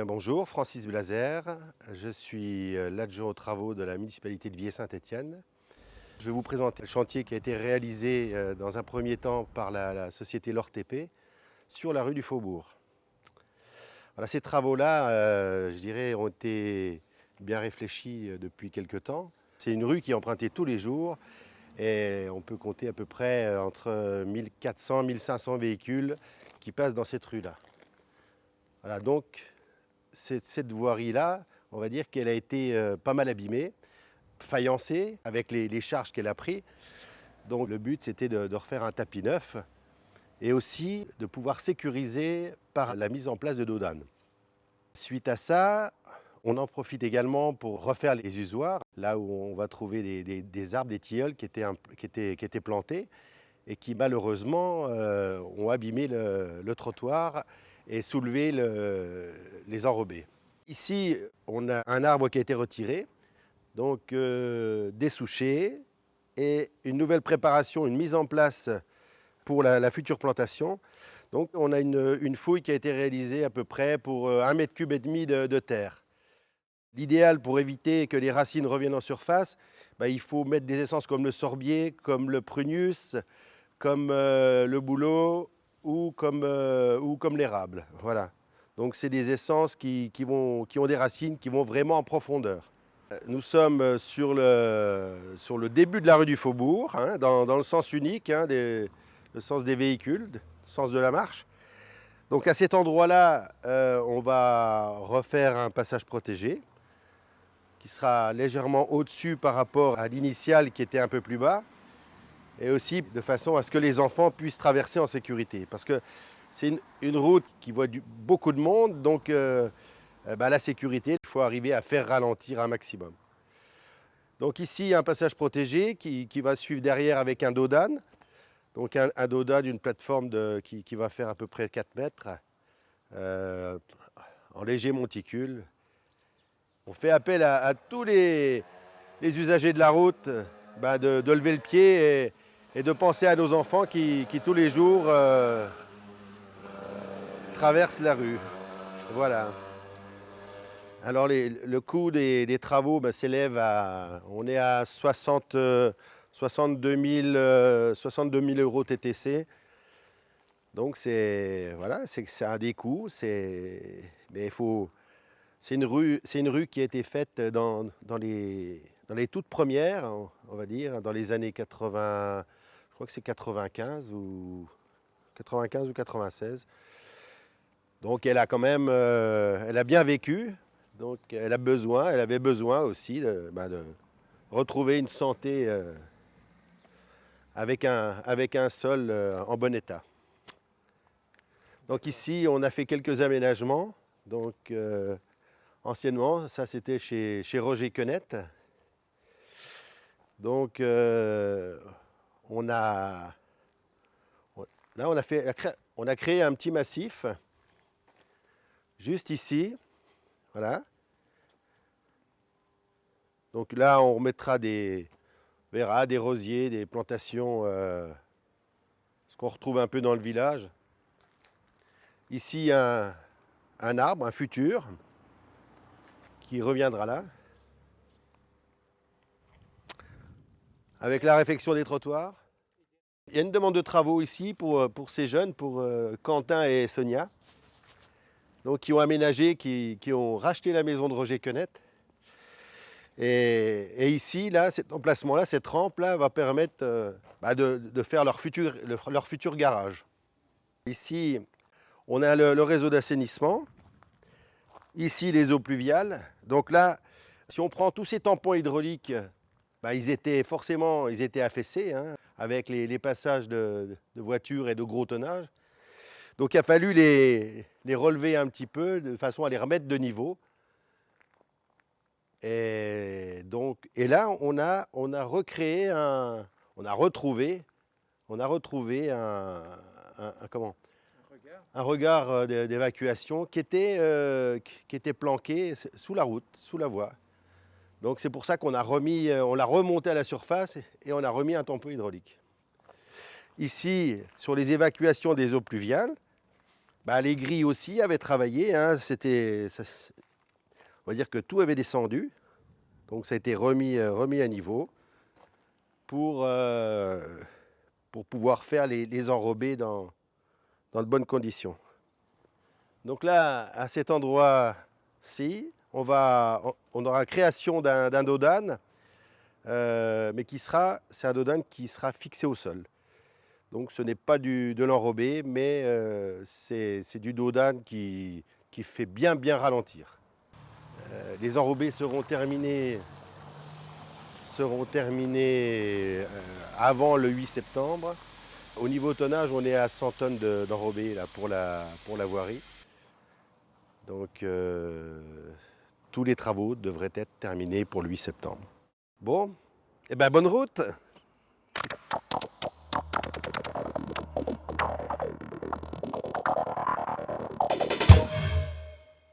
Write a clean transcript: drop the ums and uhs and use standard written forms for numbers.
Bien, bonjour, Francis Blazer. Je suis l'adjoint aux travaux de la municipalité de Villers-Saint-Étienne. Je vais vous présenter le chantier qui a été réalisé dans un premier temps par la société LORTP sur la rue du Faubourg. Voilà, ces travaux-là, je dirais, ont été bien réfléchis depuis quelques temps. C'est une rue qui est empruntée tous les jours et on peut compter à peu près entre 1400 et 1500 véhicules qui passent dans cette rue-là. Voilà, donc cette voirie-là, on va dire qu'elle a été pas mal abîmée, faïencée avec les charges qu'elle a prises. Donc le but, c'était de refaire un tapis neuf et aussi de pouvoir sécuriser par la mise en place de dodanes. Suite à ça, on en profite également pour refaire les usoirs, là où on va trouver des arbres, des tilleuls qui étaient plantés et qui malheureusement ont abîmé le trottoir et soulevé les enrobés. Ici, on a un arbre qui a été retiré, donc dessouché, et une nouvelle préparation, une mise en place pour la future plantation. Donc on a une fouille qui a été réalisée à peu près pour 1,5 m³ de terre. L'idéal pour éviter que les racines reviennent en surface, il faut mettre des essences comme le sorbier, comme le prunus, comme le bouleau ou comme l'érable. Voilà. Donc c'est des essences qui ont des racines qui vont vraiment en profondeur. Nous sommes sur le début de la rue du Faubourg, hein, dans le sens unique, hein, le sens des véhicules, le sens de la marche. Donc à cet endroit-là, on va refaire un passage protégé qui sera légèrement au-dessus par rapport à l'initial qui était un peu plus bas, et aussi de façon à ce que les enfants puissent traverser en sécurité. Parce que c'est une route qui voit beaucoup de monde, donc la sécurité, il faut arriver à faire ralentir un maximum. Donc ici, un passage protégé qui va suivre derrière avec un dodane. Donc un dodane d'une plateforme qui va faire à peu près 4 mètres, en léger monticule. On fait appel à tous les usagers de la route de lever le pied et de penser à nos enfants qui tous les jours traversent la rue. Voilà. Alors le coût des travaux s'élève on est à 62 000 € TTC. Donc c'est un des coûts. C'est une rue qui a été faite dans les toutes premières, on va dire, dans les années 80, je crois que c'est 95 ou 96. Donc elle a quand même, elle a bien vécu, donc elle avait besoin aussi de retrouver une santé avec un sol en bon état. Donc ici, on a fait quelques aménagements. Donc anciennement, ça c'était chez Roger Quenette. Donc on a créé un petit massif juste ici, voilà. Donc là, on remettra des rosiers, des plantations, ce qu'on retrouve un peu dans le village. Ici, un arbre, un futur, qui reviendra là. Avec la réfection des trottoirs. Il y a une demande de travaux ici pour ces jeunes, pour Quentin et Sonia, donc qui ont aménagé, qui ont racheté la maison de Roger Quenette. Et ici, là, cet emplacement-là, cette rampe-là va permettre de faire leur futur garage. Ici, on a le réseau d'assainissement. Ici, les eaux pluviales. Donc là, si on prend tous ces tampons hydrauliques, ils étaient affaissés, hein, avec les passages de voitures et de gros tonnage. Donc il a fallu les relever un petit peu de façon à les remettre de niveau. Et là, on a retrouvé un regard d'évacuation qui était planqué sous la route, sous la voie. Donc c'est pour ça qu'on l'a remonté à la surface et on a remis un tampon hydraulique. Ici, sur les évacuations des eaux pluviales, Les grilles aussi avaient travaillé, hein, on va dire que tout avait descendu, donc ça a été remis à niveau pour, pour pouvoir faire les enrobés dans de bonnes conditions. Donc là, à cet endroit-ci, on aura création d'un dodane, mais c'est un dodane qui sera fixé au sol. Donc ce n'est pas de l'enrobé, mais c'est du dodane qui fait bien ralentir. Les enrobés seront terminés avant le 8 septembre. Au niveau tonnage, on est à 100 tonnes d'enrobés là, pour la voirie. Donc tous les travaux devraient être terminés pour le 8 septembre. Bon, bonne route!